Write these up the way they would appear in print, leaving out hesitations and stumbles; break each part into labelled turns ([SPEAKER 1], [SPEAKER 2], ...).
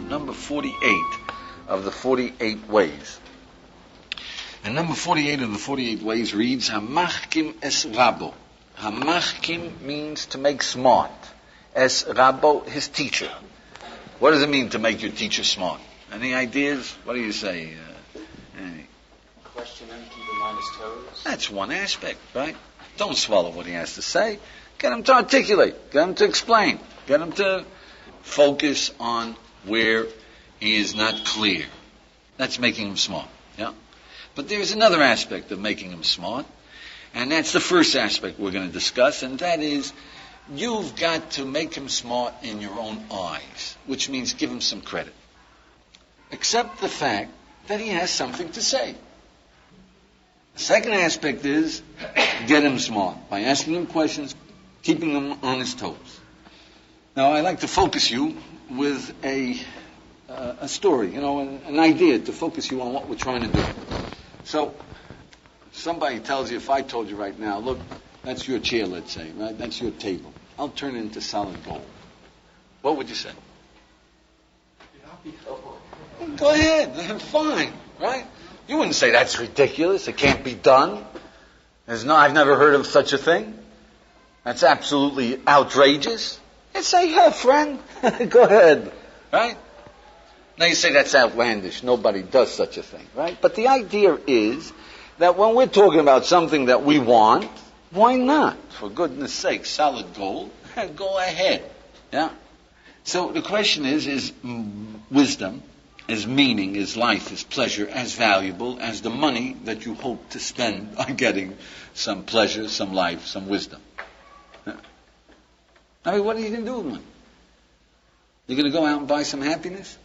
[SPEAKER 1] on number 48 of the 48 ways. And number 48 of the 48 ways reads, Hamachkim es Rabbo. Hamachkim means to make smart. Es Rabbo, his teacher. What does it mean to make your teacher smart? Any ideas? What do you say?
[SPEAKER 2] Question him, keep him on his toes.
[SPEAKER 1] That's one aspect, right? Don't swallow what he has to say. Get him to articulate. Get him to explain. Get him to focus on where he is not clear. That's making him smart. Yeah. But there's another aspect of making him smart, and that's the first aspect we're going to discuss, and that is you've got to make him smart in your own eyes, which means give him some credit. Accept the fact that he has something to say. The second aspect is get him smart by asking him questions, keeping him on his toes. Now, I like to focus you with a story, an idea to focus you on what we're trying to do. So, somebody tells you, if I told you right now, look, that's your chair, let's say, right? That's your table. I'll turn it into solid gold. What would you say? Go ahead, fine, right? You wouldn't say that's ridiculous, it can't be done. I've never heard of such a thing. That's absolutely outrageous. You'd say, yeah, friend, go ahead, right? Now you say that's outlandish, nobody does such a thing, right? But the idea is that when we're talking about something that we want, why not? For goodness sake, solid gold, go ahead, yeah? So the question is wisdom, is meaning, is life, is pleasure, as valuable as the money that you hope to spend on getting some pleasure, some life, some wisdom? Yeah. I mean, what are you going to do with money? You're going to go out and buy some happiness?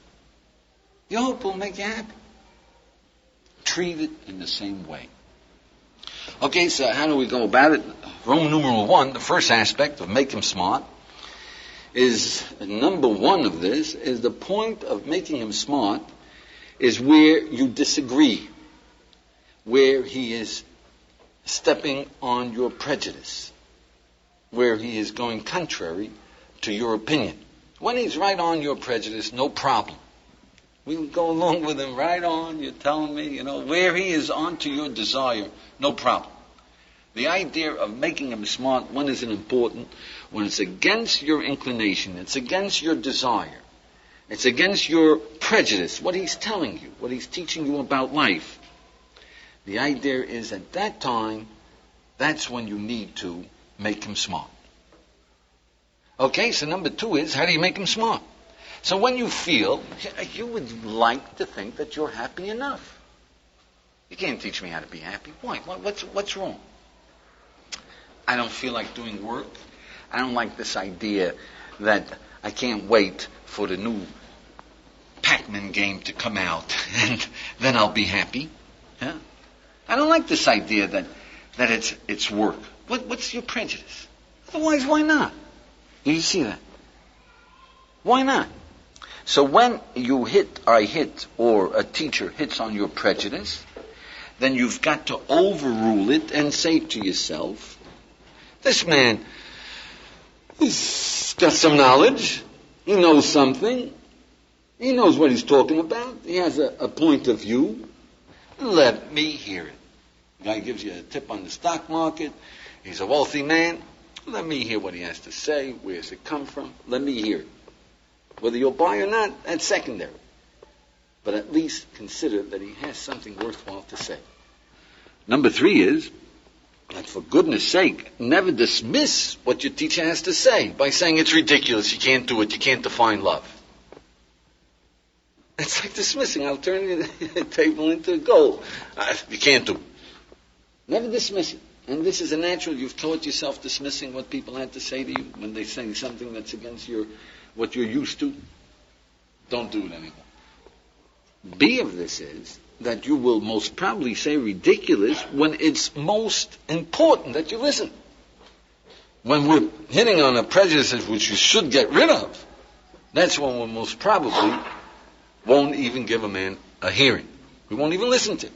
[SPEAKER 1] Your hope will make you happy. Treat it in the same way. Okay, so how do we go about it? Roman numeral 1, the first aspect of make him smart, is number 1 of this, is the point of making him smart is where you disagree, where he is stepping on your prejudice, where he is going contrary to your opinion. When he's right on your prejudice, no problem. We would go along with him right on. You're telling me, where he is on to your desire, no problem. The idea of making him smart, when is it important? When it's against your inclination, it's against your desire, it's against your prejudice, what he's telling you, what he's teaching you about life. The idea is at that time, that's when you need to make him smart. Okay, so number 2 is, how do you make him smart? So when you feel, you would like to think that you're happy enough. You can't teach me how to be happy. Why? What's wrong? I don't feel like doing work. I don't like this idea that I can't wait for the new Pac-Man game to come out and then I'll be happy. Yeah? I don't like this idea that it's work. What's your prejudice? Otherwise, why not? Do you see that? Why not? So when I hit, or a teacher hits on your prejudice, then you've got to overrule it and say to yourself, this man, he's got some knowledge, he knows something, he knows what he's talking about, he has a point of view, let me hear it. The guy gives you a tip on the stock market, he's a wealthy man, let me hear what he has to say, where's it come from, let me hear it. Whether you'll buy or not, that's secondary. But at least consider that he has something worthwhile to say. Number 3 is that for goodness sake, never dismiss what your teacher has to say by saying it's ridiculous, you can't do it, you can't define love. It's like dismissing, I'll turn the table into gold. You can't do it. Never dismiss it. And this is a natural, you've taught yourself dismissing what people had to say to you when they say something that's against what you're used to. Don't do it anymore. B of this is that you will most probably say ridiculous when it's most important that you listen. When we're hitting on a prejudice which you should get rid of, that's when we most probably won't even give a man a hearing. We won't even listen to him.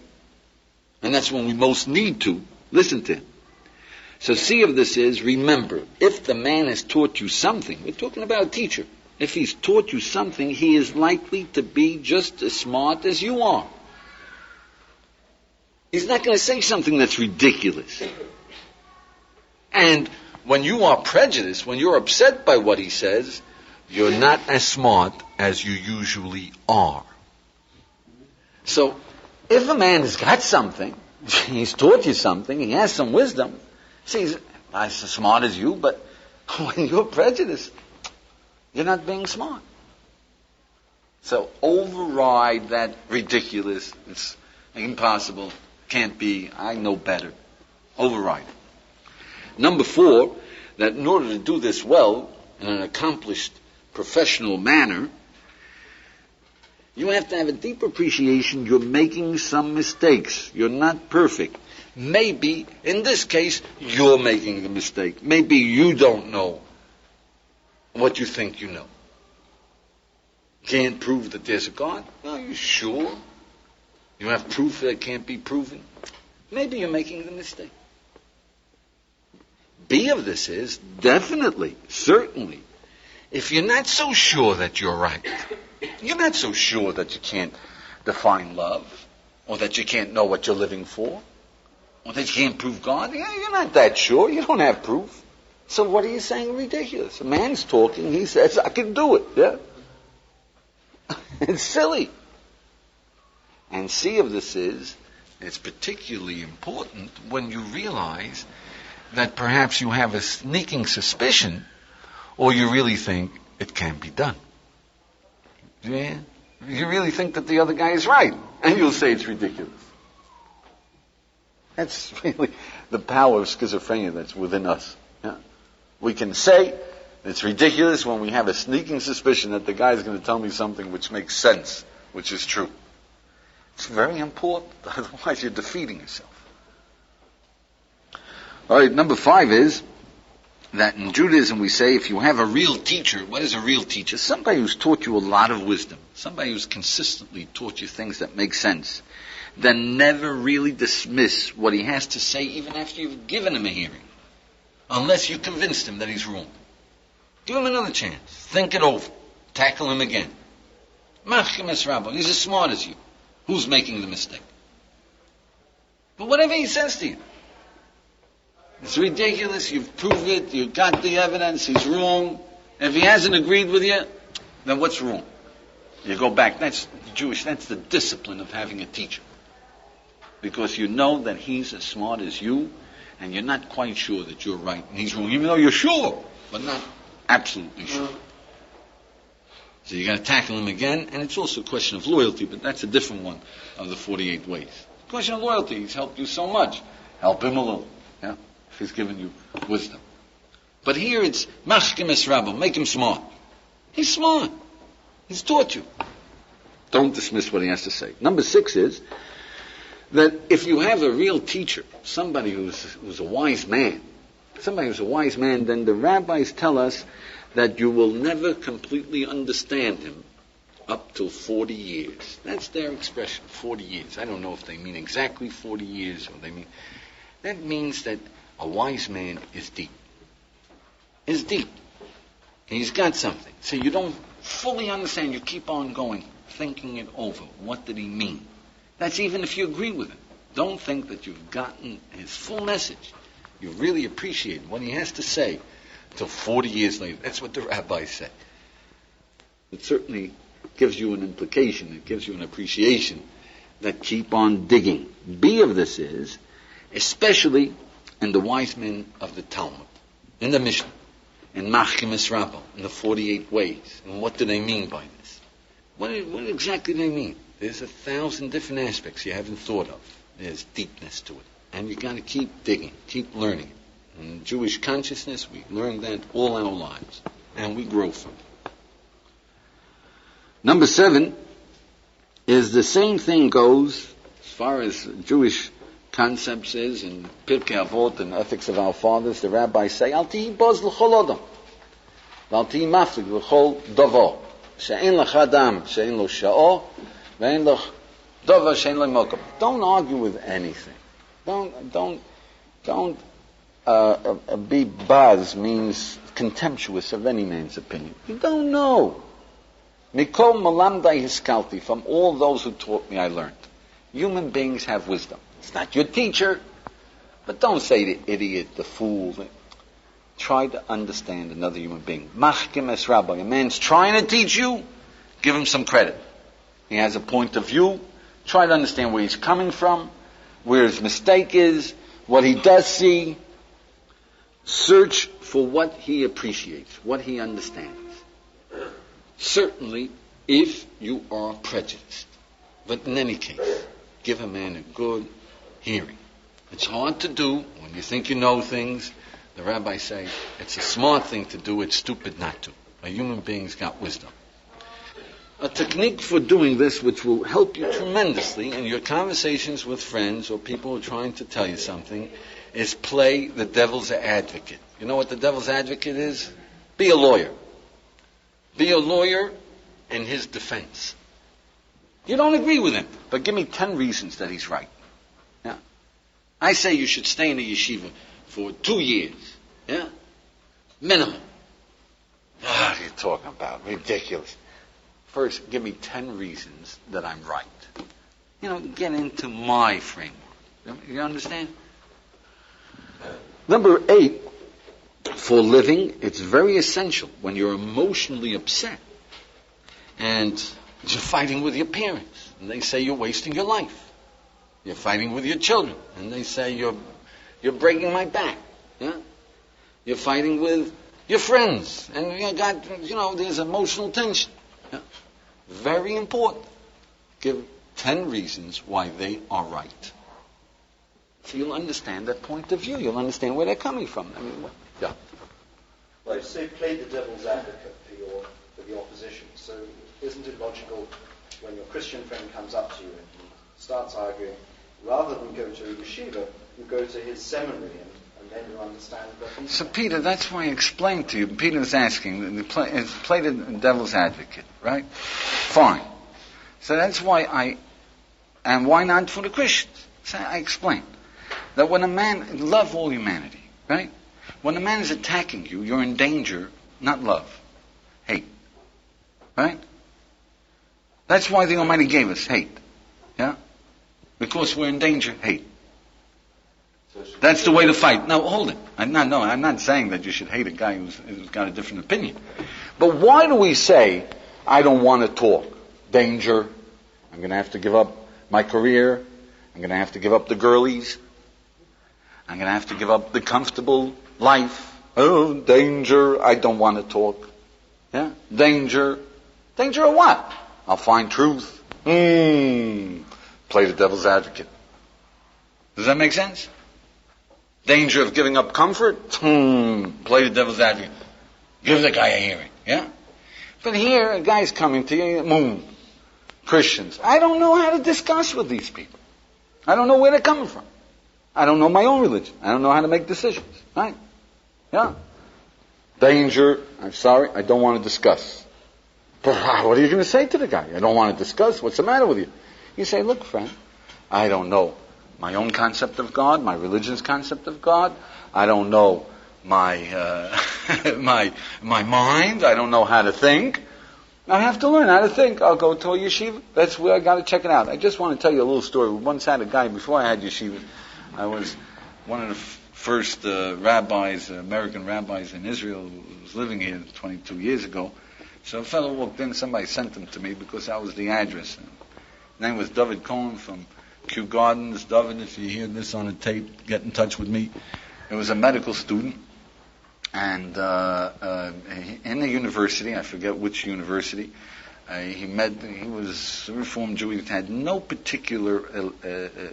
[SPEAKER 1] And that's when we most need to listen to him. So C of this is, remember, if the man has taught you something, we're talking about a teacher, if he's taught you something, he is likely to be just as smart as you are. He's not going to say something that's ridiculous. And when you are prejudiced, when you're upset by what he says, you're not as smart as you usually are. So, if a man has got something, he's taught you something, he has some wisdom, he's not as smart as you, but when you're prejudiced, you're not being smart. So override that ridiculous, it's impossible, can't be, I know better. Override it. Number 4, that in order to do this well, in an accomplished professional manner, you have to have a deep appreciation you're making some mistakes. You're not perfect. Maybe, in this case, you're making the mistake. Maybe you don't know what you think you know. Can't prove that there's a God? Are you sure? You have proof that it can't be proven? Maybe you're making the mistake. B of this is, definitely, certainly, if you're not so sure that you're right, you're not so sure that you can't define love, or that you can't know what you're living for, or that you can't prove God, you're not that sure, you don't have proof. So what are you saying ridiculous? A man's talking, he says, I can do it, yeah? It's silly. And C of this is, it's particularly important when you realize that perhaps you have a sneaking suspicion, or you really think it can't be done. Yeah? You really think that the other guy is right, and you'll say it's ridiculous. That's really the power of schizophrenia that's within us. Yeah? We can say it's ridiculous when we have a sneaking suspicion that the guy is going to tell me something which makes sense, which is true. It's very important, otherwise you're defeating yourself. All right, number 5 is that in Judaism we say if you have a real teacher, what is a real teacher? Somebody who's taught you a lot of wisdom, somebody who's consistently taught you things that make sense, then never really dismiss what he has to say even after you've given him a hearing, unless you convinced him that he's wrong. Give him another chance. Think it over. Tackle him again. Machkim es Rabbi, he's as smart as you. Who's making the mistake? But whatever he says to you, it's ridiculous, you've proved it, you've got the evidence, he's wrong. If he hasn't agreed with you, then what's wrong? You go back, that's Jewish, that's the discipline of having a teacher. Because you know that he's as smart as you, and you're not quite sure that you're right and he's wrong, even though you're sure, but not absolutely sure. So you got to tackle him again, and it's also a question of loyalty, but that's a different one of the 48 ways. Question of loyalty, he's helped you so much. Help him a little, yeah, if he's given you wisdom. But here it's machkim es Rabbi, make him smart. He's smart. He's taught you. Don't dismiss what he has to say. Number 6 is that if you have a real teacher, somebody who's a wise man, then the rabbis tell us that you will never completely understand him up till 40 years. That's their expression, 40 years. I don't know if they mean exactly 40 years or they mean... That means that a wise man is deep. Is deep. And he's got something. So you don't fully understand. You keep on going, thinking it over. What did he mean? That's even if you agree with him. Don't think that you've gotten his full message. You really appreciate what he has to say until 40 years later. That's what the rabbis say. It certainly gives you an implication. It gives you an appreciation that keep on digging. B of this is, especially in the wise men of the Talmud, in the Mishnah, in Machkim es Rabbi, in the 48 ways. And what do they mean by this? What exactly do they mean? There's 1,000 different aspects you haven't thought of. There's deepness to it. And you got to keep digging, keep learning it. In Jewish consciousness, we learn that all our lives. And we grow from it. Number 7 is the same thing goes as far as Jewish concepts is in Pirkei Avot and Ethics of Our Fathers. The rabbis say, Al tihi boz l'chol odom, Al tihi maflig l'chol dovo, she'en lach adam, she'en lo sha'o, ve'en lach dovo, she'en lo mokom. Don't argue with anything. Don't be baz means contemptuous of any man's opinion. You don't know. Mikol malamdai hiskalti, from all those who taught me I learned. Human beings have wisdom. It's not your teacher, but don't say the idiot, the fool. Try to understand another human being. Machkim es Rabbi. A man's trying to teach you, give him some credit. He has a point of view. Try to understand where he's coming from, where his mistake is, what he does see. Search for what he appreciates, what he understands. Certainly, if you are prejudiced. But in any case, give a man a good hearing. It's hard to do when you think you know things. The rabbis say it's a smart thing to do, it's stupid not to. A human being's got wisdom. A technique for doing this which will help you tremendously in your conversations with friends or people who are trying to tell you something is play the devil's advocate. You know what the devil's advocate is? Be a lawyer. Be a lawyer in his defense. You don't agree with him, but give me 10 reasons that he's right. Yeah. I say you should stay in the yeshiva for 2 years. Yeah? Minimum. What are you talking about? Ridiculous. First, give me 10 reasons that I'm right. Get into my framework. You understand? Number 8, for living, it's very essential when you're emotionally upset and you're fighting with your parents and they say you're wasting your life. You're fighting with your children and they say you're breaking my back. Yeah? You're fighting with your friends and there's emotional tension. Yeah? Very important. Give 10 reasons why they are right. So you'll understand that point of view. You'll understand where they're coming from. Yeah.
[SPEAKER 3] Well, you say play the devil's advocate for the opposition. So isn't it logical when your Christian friend comes up to you and he starts arguing, rather than go to a yeshiva, you go to his seminary and then you understand what he's
[SPEAKER 1] So Peter, that's why I explained to you. Peter was asking, play the devil's advocate, right? Fine. So that's why and why not for the Christians? So I explained that when a man, love all humanity, right? When a man is attacking you, you're in danger, not love, hate, right? That's why the Almighty gave us hate, yeah? Because we're in danger, hate. That's the way to fight. Now, hold it. I'm not saying that you should hate a guy who's got a different opinion. But why do we say, I don't want to talk? Danger. I'm going to have to give up my career. I'm going to have to give up the girlies. I'm going to have to give up the comfortable life. Oh, danger. I don't want to talk. Yeah? Danger. Danger of what? I'll find truth. Play the devil's advocate. Does that make sense? Danger of giving up comfort? Play the devil's advocate. Give the guy a hearing. Yeah? But here, a guy's coming to you, Christians. I don't know how to discuss with these people. I don't know where they're coming from. I don't know my own religion. I don't know how to make decisions. Right? Yeah? Danger. I'm sorry, I don't want to discuss. But what are you going to say to the guy? I don't want to discuss. What's the matter with you? You say, look, friend, I don't know my own concept of God, my religion's concept of God. I don't know my my mind. I don't know how to think. I have to learn how to think. I'll go to a yeshiva. That's where I got to check it out. I just want to tell you a little story. We once had a guy, before I had yeshiva, I was one of the first rabbis, American rabbis in Israel, who was living here 22 years ago. So a fellow walked in, somebody sent him to me because that was the address. His name was David Cohen from Kew Gardens. David, if you hear this on a tape, get in touch with me. He was a medical student, and in the university, I forget which university, he was a Reformed Jew. He had no particular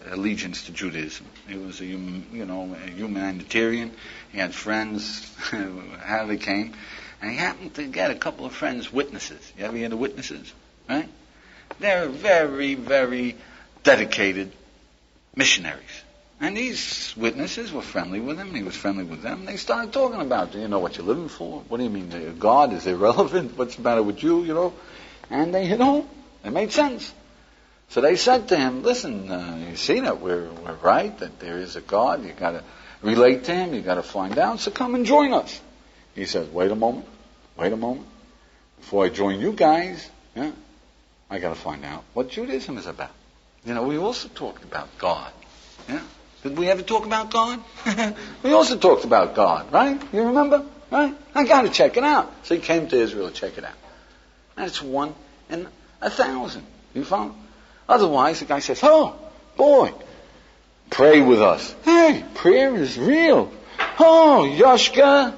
[SPEAKER 1] allegiance to Judaism. He was a humanitarian. He had friends, how they came. And he happened to get a couple of friends, witnesses. You ever hear the witnesses? Right? They're very, very dedicated missionaries. And these witnesses were friendly with him. He was friendly with them. They started talking about, what you're living for? What do you mean? God is irrelevant? What's the matter with you? And they hit home. It made sense. So they said to him, listen, you see that we're right, that there is a God. You got to relate to him. You got to find out. So come and join us. He says, wait a moment. Before I join you guys, I got to find out what Judaism is about. We also talked about God. Yeah? Did we ever talk about God? We also talked about God, right? You remember? Right? I got to check it out. So he came to Israel to check it out. That's 1 in 1,000. You follow? Otherwise, the guy says, oh, boy, pray with us. Hey, prayer is real. Oh, Yoshka.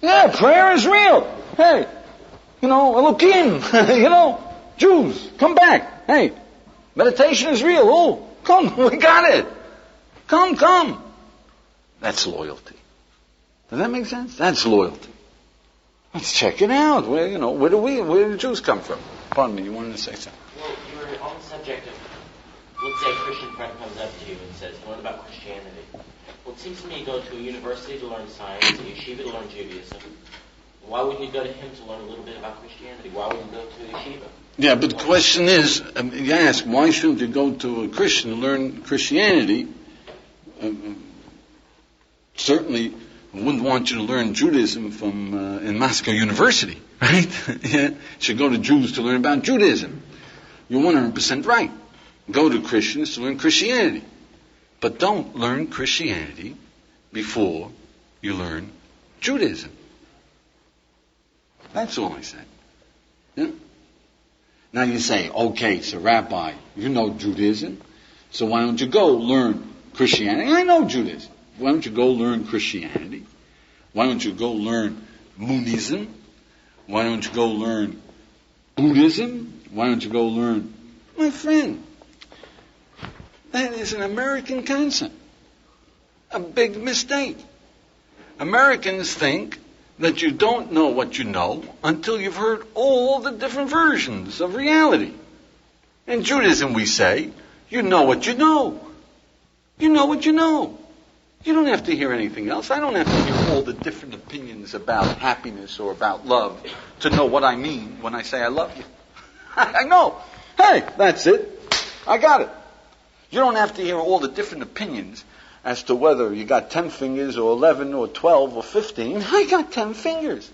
[SPEAKER 1] Yeah, prayer is real. Hey, Elohim, Jews, come back. Hey, meditation is real. Oh, come, we got it. Come. That's loyalty. Does that make sense? That's loyalty. Let's check it out. Where do the Jews come from? Pardon me, you wanted to say something?
[SPEAKER 4] Well, you were on the subject of, let's say a Christian friend comes up to you and says, learn about Christianity. Well, it seems to me you go to a university to learn science, a yeshiva to learn Judaism. Why wouldn't you go to him to learn a little bit about Christianity? Why wouldn't you go to a yeshiva?
[SPEAKER 1] Yeah, but the question is, you ask, why shouldn't you go to a Christian to learn Christianity? Certainly wouldn't want you to learn Judaism from in Moscow University, right? You should go to Jews to learn about Judaism. You're 100% right. Go to Christians to learn Christianity. But don't learn Christianity before you learn Judaism. That's all I said. Yeah? Now you say, okay, so Rabbi, you know Judaism, so why don't you go learn Christianity? I know Judaism. Why don't you go learn Christianity? Why don't you go learn Moonism? Why don't you go learn Buddhism? Why don't you go learn... My friend, that is an American concept. A big mistake. Americans think that you don't know what you know until you've heard all the different versions of reality. In Judaism we say, you know what you know. You know what you know. You don't have to hear anything else. I don't have to hear all the different opinions about happiness or about love to know what I mean when I say I love you. I know. Hey, that's it. I got it. You don't have to hear all the different opinions as to whether you got 10 fingers or 11 or 12 or 15. I got 10 fingers.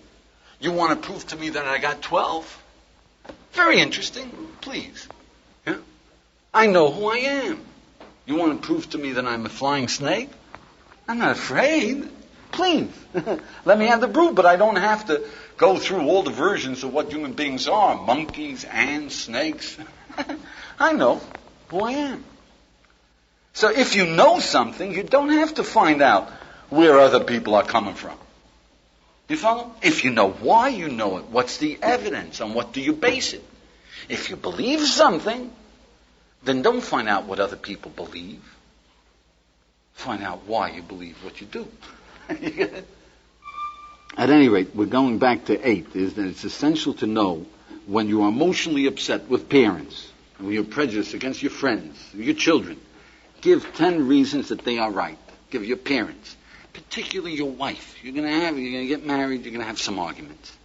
[SPEAKER 1] You want to prove to me that I got 12? Very interesting. Please. Yeah? I know who I am. You want to prove to me that I'm a flying snake? I'm not afraid. Please. Let me have the proof, but I don't have to go through all the versions of what human beings are. Monkeys, ants, snakes. I know who I am. So if you know something, you don't have to find out where other people are coming from. You follow? If you know why you know it, what's the evidence? On what do you base it? If you believe something, then don't find out what other people believe. Find out why you believe what you do. At any rate, we're going back to 8, is that it's essential to know when you are emotionally upset with parents, when you're prejudiced against your friends, your children, give 10 reasons that they are right. Give your parents, particularly your wife. You're going to get married, you're going to have some arguments.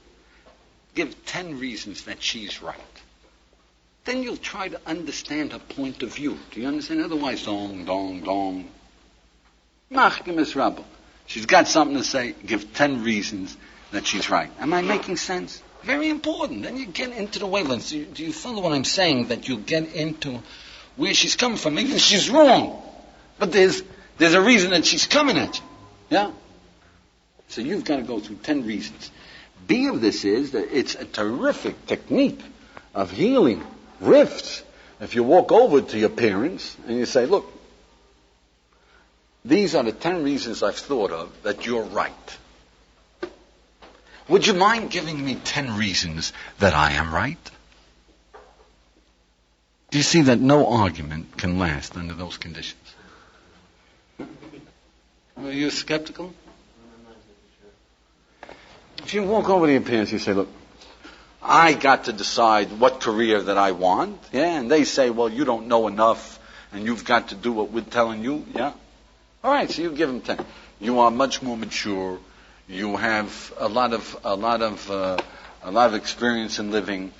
[SPEAKER 1] Give 10 reasons that she's right. Then you'll try to understand her point of view. Do you understand? Otherwise, dong. Machgemes Rabbi. She's got something to say, give 10 reasons that she's right. Am I making sense? Very important. Then you get into the wavelengths. Do you follow what I'm saying? That you'll get into where she's coming from. Even if she's wrong. But there's a reason that she's coming at you. Yeah? So you've got to go through 10 reasons. B of this is that it's a terrific technique of healing rifts. If you walk over to your parents and you say, look, these are the 10 reasons I've thought of that you're right. Would you mind giving me 10 reasons that I am right? Do you see that no argument can last under those conditions? Are you skeptical? If you walk over to your parents, you say, look, I got to decide what career that I want. Yeah, and they say, well, you don't know enough, and you've got to do what we're telling you. Yeah. All right, so you give them 10. You are much more mature. You have a lot of experience in living.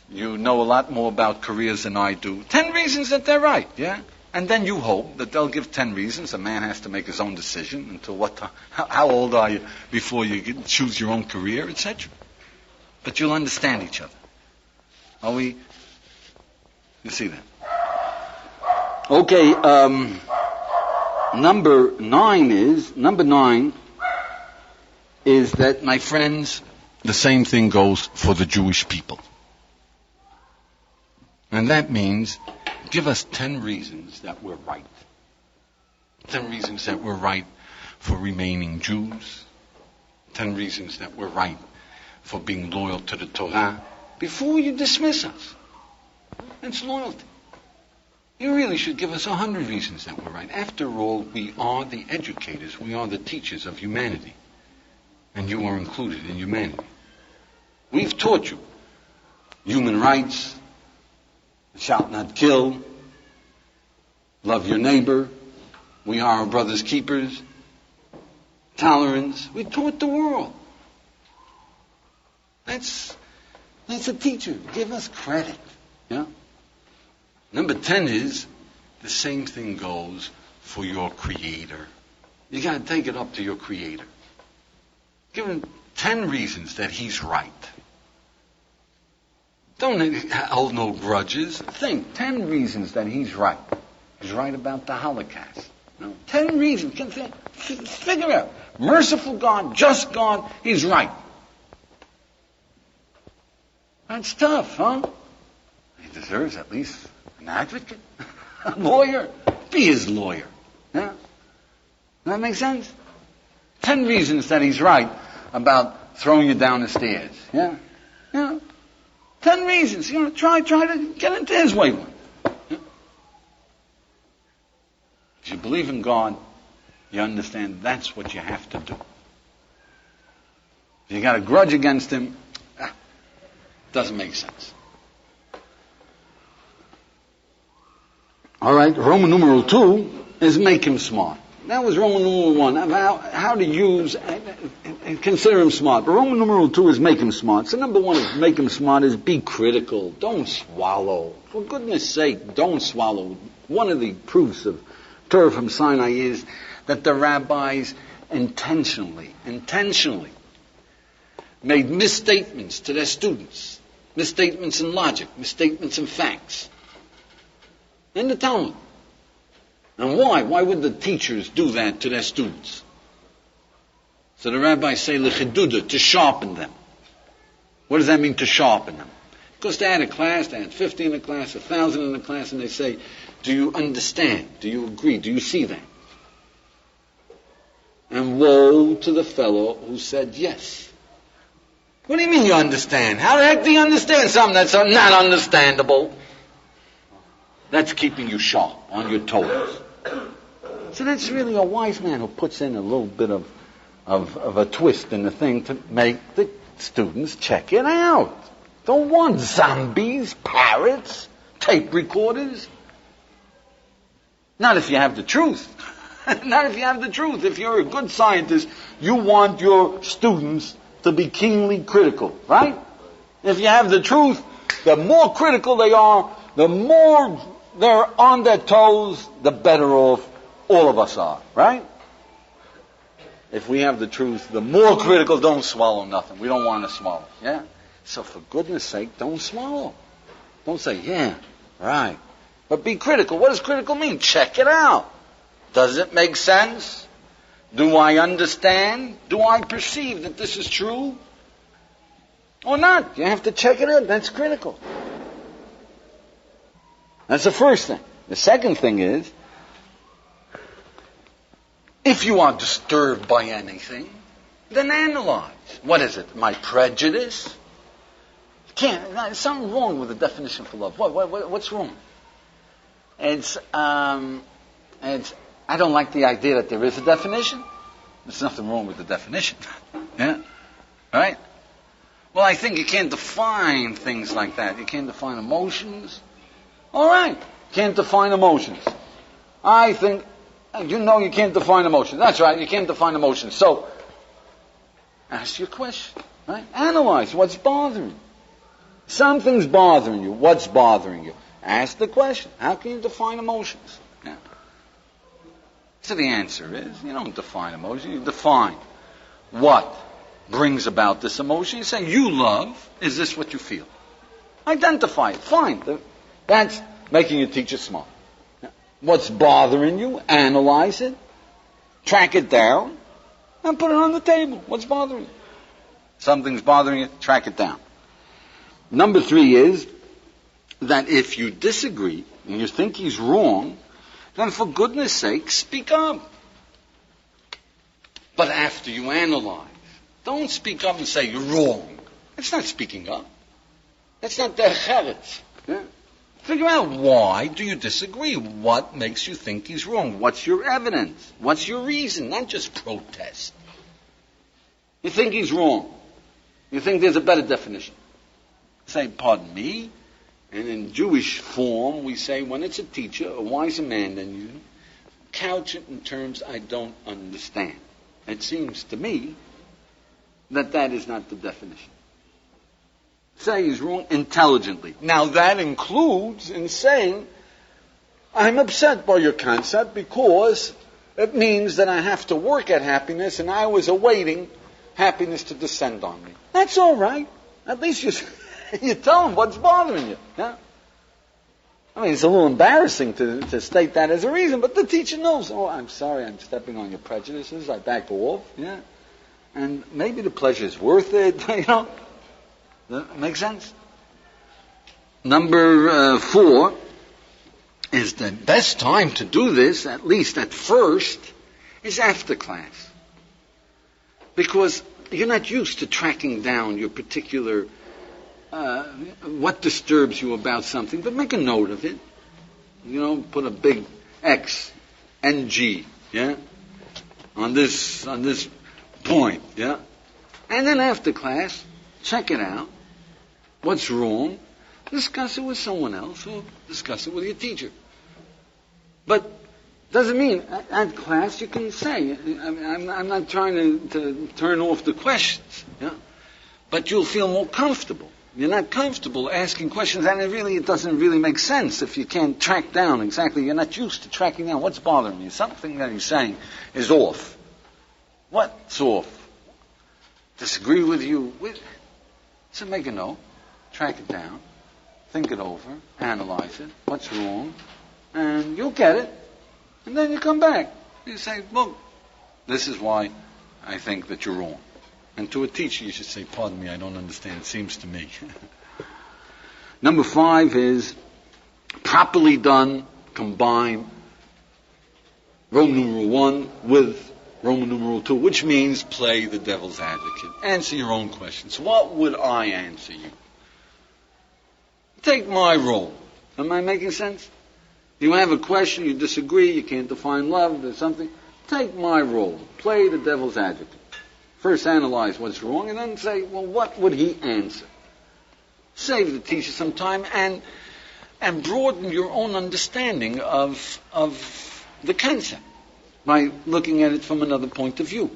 [SPEAKER 1] You know a lot more about careers than I do. 10 reasons that they're right. Yeah. And then you hope that they'll give 10 reasons. A man has to make his own decision until what time, how old are you before you choose your own career, etc. But you'll understand each other. Are we? You see that? Okay, number 9 is that, my friends, the same thing goes for the Jewish people. And that means, give us 10 reasons that we're right. 10 reasons that we're right for remaining Jews. 10 reasons that we're right for being loyal to the Torah before you dismiss us. It's loyalty. You really should give us 100 reasons that we're right. After all, we are the educators. We are the teachers of humanity. And you are included in humanity. We've taught you human rights, shalt not kill, love your neighbor, we are our brother's keepers, tolerance. We taught the world. That's a teacher. Give us credit. Yeah? Number 10 is, the same thing goes for your Creator. You got to take it up to your Creator. Give him 10 reasons that he's right. Don't hold no grudges. Think 10 reasons that he's right. He's right about the Holocaust. No, 10 reasons. Figure out. Merciful God, just God, he's right. That's tough, huh? He deserves at least an advocate, a lawyer. Be his lawyer. Yeah? Does that make sense? 10 reasons that he's right about throwing you down the stairs. Yeah? Yeah? 10 reasons. Try to get into his wavelength. Yeah? If you believe in God, you understand that's what you have to do. If you got a grudge against him, doesn't make sense. All right, Roman numeral 2 is make him smart. That was Roman numeral 1, how to use and consider him smart. But Roman numeral 2 is make him smart. So number 1 is make him smart is be critical. Don't swallow. For goodness sake, don't swallow. One of the proofs of Torah from Sinai is that the rabbis intentionally made misstatements to their students. Misstatements in logic, misstatements in facts. In the Talmud. And why? Why would the teachers do that to their students? So the rabbis say, l'chiduda, to sharpen them. What does that mean, to sharpen them? Because they had a class, they had 50 in the class, 1,000 in the class, and they say, do you understand? Do you agree? Do you see that? And woe to the fellow who said yes. What do you mean you understand? How the heck do you understand something that's not understandable? That's keeping you sharp, on your toes. So that's really a wise man who puts in a little bit of a twist in the thing to make the students check it out. Don't want zombies, parrots, tape recorders. Not if you have the truth. Not if you have the truth. If you're a good scientist, you want your students to be keenly critical, right? If you have the truth, the more critical they are, the more they're on their toes, the better off all of us are, right? If we have the truth, the more critical, don't swallow nothing. We don't want to swallow, yeah? So for goodness sake, don't swallow. Don't say, yeah, right. But be critical. What does critical mean? Check it out. Does it make sense? Do I understand? Do I perceive that this is true? Or not? You have to check it out. That's critical. That's the first thing. The second thing is, if you are disturbed by anything, then analyze. What is it? My prejudice? There's something wrong with the definition for love. What's wrong? It's I don't like the idea that there is a definition. There's nothing wrong with the definition. Yeah? Right? Well, I think you can't define things like that. You can't define emotions. All right. Can't define emotions. I think, you can't define emotions. That's right, you can't define emotions. So, ask your question. Right? Analyze what's bothering you. Something's bothering you. What's bothering you? Ask the question. How can you define emotions? Yeah? So the answer is, you don't define emotion, you define what brings about this emotion. You say, you love, is this what you feel? Identify it, fine. That's making your teacher smart. What's bothering you, analyze it, track it down, and put it on the table. What's bothering you? Something's bothering you, track it down. Number 3 is that if you disagree and you think he's wrong, then for goodness sake, speak up. But after you analyze, don't speak up and say you're wrong. That's not speaking up. That's not derech. Yeah? Figure out why do you disagree? What makes you think he's wrong? What's your evidence? What's your reason? Not just protest. You think he's wrong. You think there's a better definition. Say, pardon me. And in Jewish form, we say, when it's a teacher, a wiser man than you, couch it in terms I don't understand. It seems to me that that is not the definition. Say he's wrong intelligently. Now that includes in saying, I'm upset by your concept because it means that I have to work at happiness and I was awaiting happiness to descend on me. That's all right. At least you tell him what's bothering you. Yeah? I mean, it's a little embarrassing to state that as a reason, but the teacher knows, oh, I'm sorry, I'm stepping on your prejudices, I back off. Yeah? And maybe the pleasure is worth it, you know. That makes sense? Number 4 is the best time to do this, at least at first, is after class. Because you're not used to tracking down your particular, what disturbs you about something, but make a note of it. You know, put a big X, NG, yeah, on this point, yeah. And then after class, check it out. What's wrong? Discuss it with someone else or discuss it with your teacher. But doesn't mean at class you can say, I'm not trying to turn off the questions, yeah? But you'll feel more comfortable. You're not comfortable asking questions, and it doesn't really make sense if you can't track down exactly. You're not used to tracking down what's bothering you. Something that he's saying is off. What's off? Disagree with you? So make a note, track it down, think it over, analyze it, what's wrong, and you'll get it. And then you come back. You say, look, this is why I think that you're wrong. And to a teacher, you should say, pardon me, I don't understand. It seems to me. Number 5 is properly done, combine Roman numeral 1 with Roman numeral 2, which means play the devil's advocate. Answer your own questions. What would I answer you? Take my role. Am I making sense? You have a question, you disagree, you can't define love, there's something. Take my role. Play the devil's advocate. First analyze what's wrong and then say, well, what would he answer? Save the teacher some time and broaden your own understanding of the concept by looking at it from another point of view.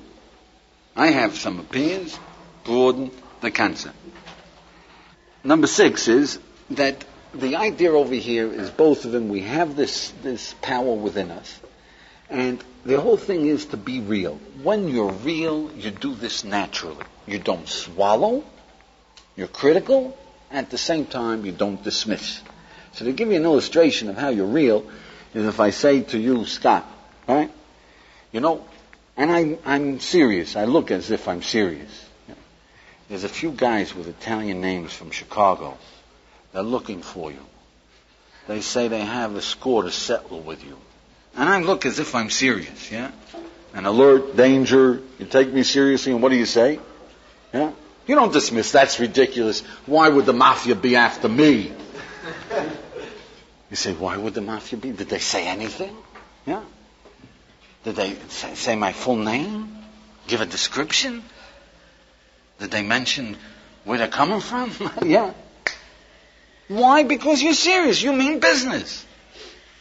[SPEAKER 1] I have some opinions, broaden the concept. Number 6 is that the idea over here is both of them, we have this power within us. And the whole thing is to be real. When you're real, you do this naturally. You don't swallow, you're critical, at the same time you don't dismiss. So to give you an illustration of how you're real, is if I say to you, Scott, right? You know, and I'm serious. I look as if I'm serious. There's a few guys with Italian names from Chicago. They're looking for you. They say they have a score to settle with you. And I look as if I'm serious, yeah? An alert, danger, you take me seriously, and what do you say? Yeah? You don't dismiss, that's ridiculous. Why would the mafia be after me? You say, why would the mafia be? Did they say anything? Yeah? Did they say my full name? Give a description? Did they mention where they're coming from? Yeah. Why? Because you're serious. You mean business.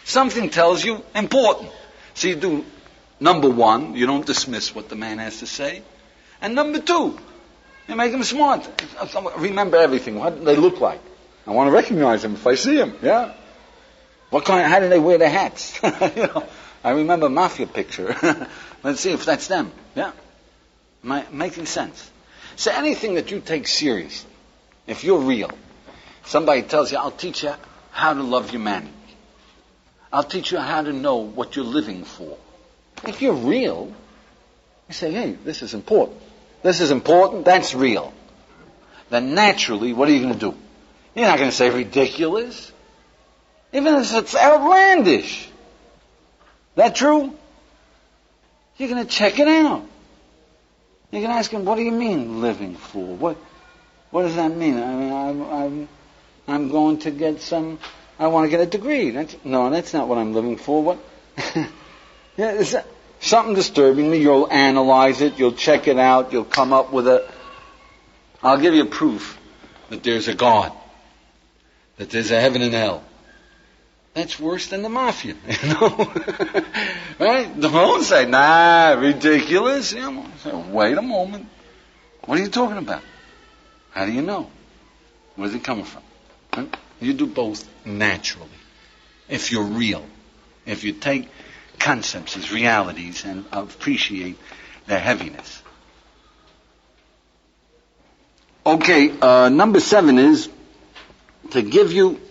[SPEAKER 1] Something tells you important. So you do, number 1, you don't dismiss what the man has to say. And number 2, you make him smart. Remember everything. What do they look like? I want to recognize them if I see them. Yeah? How do they wear their hats? I remember a mafia picture. Let's see if that's them. Yeah. Am I making sense? So anything that you take seriously, if you're real, somebody tells you, I'll teach you how to love humanity. I'll teach you how to know what you're living for. If you're real, you say, hey, this is important. This is important, that's real. Then naturally, what are you going to do? You're not going to say ridiculous. Even if it's outlandish. That true? You're going to check it out. You're going to ask him, what do you mean living for? What does that mean? I'm going to get I want to get a degree. That's not what I'm living for. What? Is that something disturbing me? You'll analyze it. You'll check it out. You'll come up with I'll give you proof that there's a God, that there's a heaven and hell. That's worse than the mafia, right? Don't say, ridiculous. So, wait a moment. What are you talking about? How do you know? Where's it coming from? Right? You do both naturally. If you're real. If you take concepts as realities and appreciate their heaviness. Okay, number 7 is to give you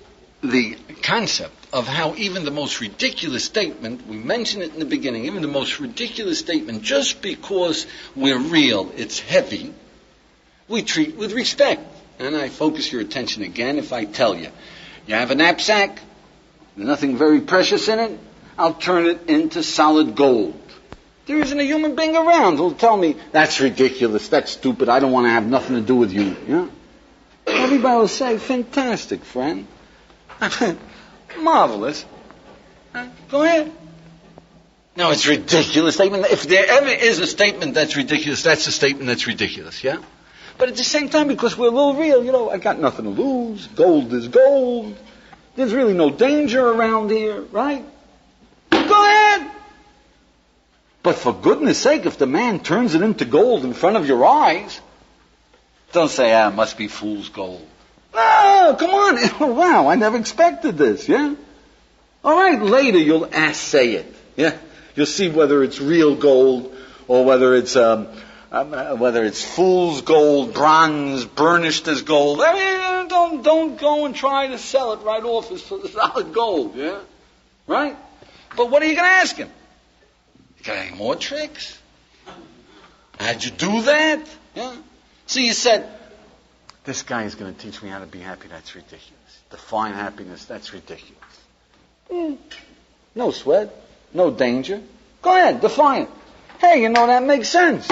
[SPEAKER 1] the concept of how even the most ridiculous statement, we mentioned it in the beginning, even the most ridiculous statement, just because we're real, it's heavy, we treat with respect. And I focus your attention again if I tell you, you have a knapsack, there's nothing very precious in it, I'll turn it into solid gold. There isn't a human being around who'll tell me, that's ridiculous, that's stupid, I don't want to have nothing to do with you. Yeah? Everybody will say, fantastic, friend. Marvelous. Go ahead. No, it's ridiculous statement. If there ever is a statement that's ridiculous, that's a statement that's ridiculous, yeah? But at the same time, because we're a little real, I got nothing to lose. Gold is gold. There's really no danger around here, right? Go ahead. But for goodness sake, if the man turns it into gold in front of your eyes, don't say, it must be fool's gold. No, come on. Wow, I never expected this, yeah? All right, later you'll assay it, yeah? You'll see whether it's real gold or whether it's fool's gold, bronze, burnished as gold. I mean, don't go and try to sell it right off as solid gold, yeah? Right? But what are you going to ask him? You got any more tricks? How'd you do that? Yeah? So you said, this guy is going to teach me how to be happy. That's ridiculous. Define happiness. That's ridiculous. No sweat. No danger. Go ahead. Define it. Hey, that makes sense.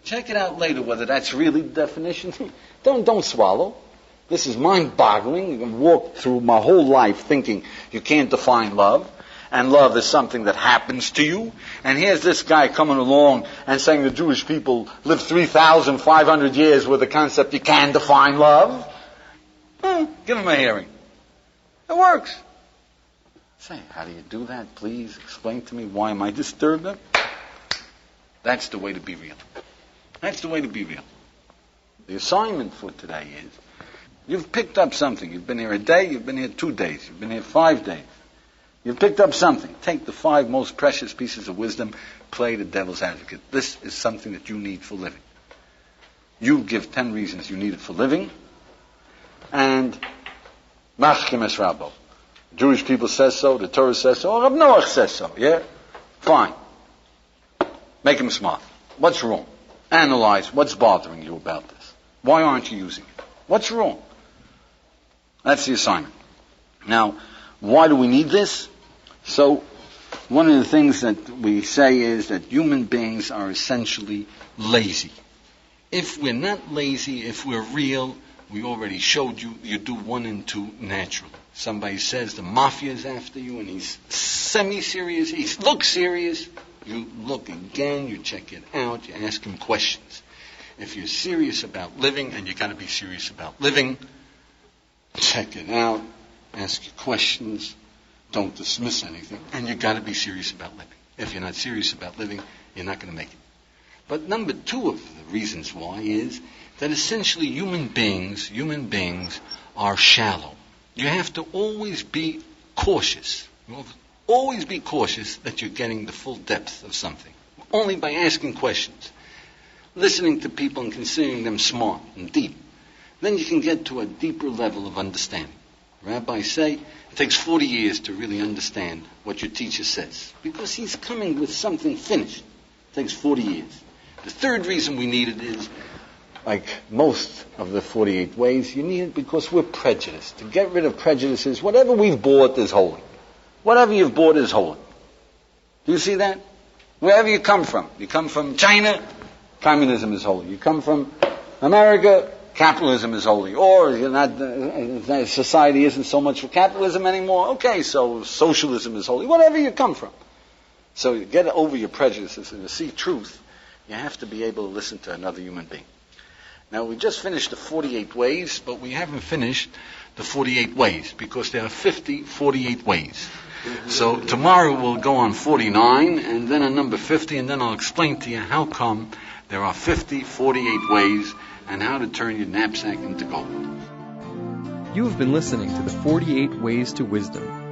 [SPEAKER 1] Check it out later whether that's really the definition. Don't swallow. This is mind-boggling. You can walk through my whole life thinking you can't define love. And love is something that happens to you. And here's this guy coming along and saying the Jewish people lived 3,500 years with the concept you can define love. Give him a hearing. It works. Say, how do you do that? Please explain to me. Why am I disturbed? That's the way to be real. That's the way to be real. The assignment for today is, you've picked up something. You've been here a day, you've been here 2 days, you've been here 5 days. You've picked up something. Take the 5 most precious pieces of wisdom, play the devil's advocate. This is something that you need for living. You give 10 reasons you need it for living, and machkim es rabo. Jewish people says so, the Torah says so, or Rabbi Noach says so, yeah? Fine. Make him smart. What's wrong? Analyze what's bothering you about this. Why aren't you using it? What's wrong? That's the assignment. Now, why do we need this? So, one of the things that we say is that human beings are essentially lazy. If we're not lazy, if we're real, we already showed you, you do 1 and 2 naturally. Somebody says the mafia is after you and he's semi-serious, he looks serious. You look again, you check it out, you ask him questions. If you're serious about living, and you got to be serious about living, check it out, ask your questions, don't dismiss anything, and you got to be serious about living. If you're not serious about living, you're not going to make it. But number 2 of the reasons why is that essentially human beings are shallow. You have to always be cautious. Always be cautious that you're getting the full depth of something. Only by asking questions, listening to people and considering them smart and deep. Then you can get to a deeper level of understanding. Rabbis say it takes 40 years to really understand what your teacher says, because he's coming with something finished. It takes 40 years. The third reason we need it is, like most of the 48 ways, you need it because we're prejudiced. To get rid of prejudices, whatever we've bought is holy. Whatever you've bought is holy. Do you see that? Wherever you come from China, communism is holy. You come from America, capitalism is holy. Or you're not, society isn't so much for capitalism anymore. Okay, so socialism is holy. Whatever you come from. So you get over your prejudices and to see truth, you have to be able to listen to another human being. Now, we just finished the 48 ways, but we haven't finished the 48 ways, because there are 48 ways. So tomorrow we'll go on 49, and then on number 50, and then I'll explain to you how come there are 48 ways, and how to turn your knapsack into gold.
[SPEAKER 5] You have been listening to the 48 Ways to Wisdom.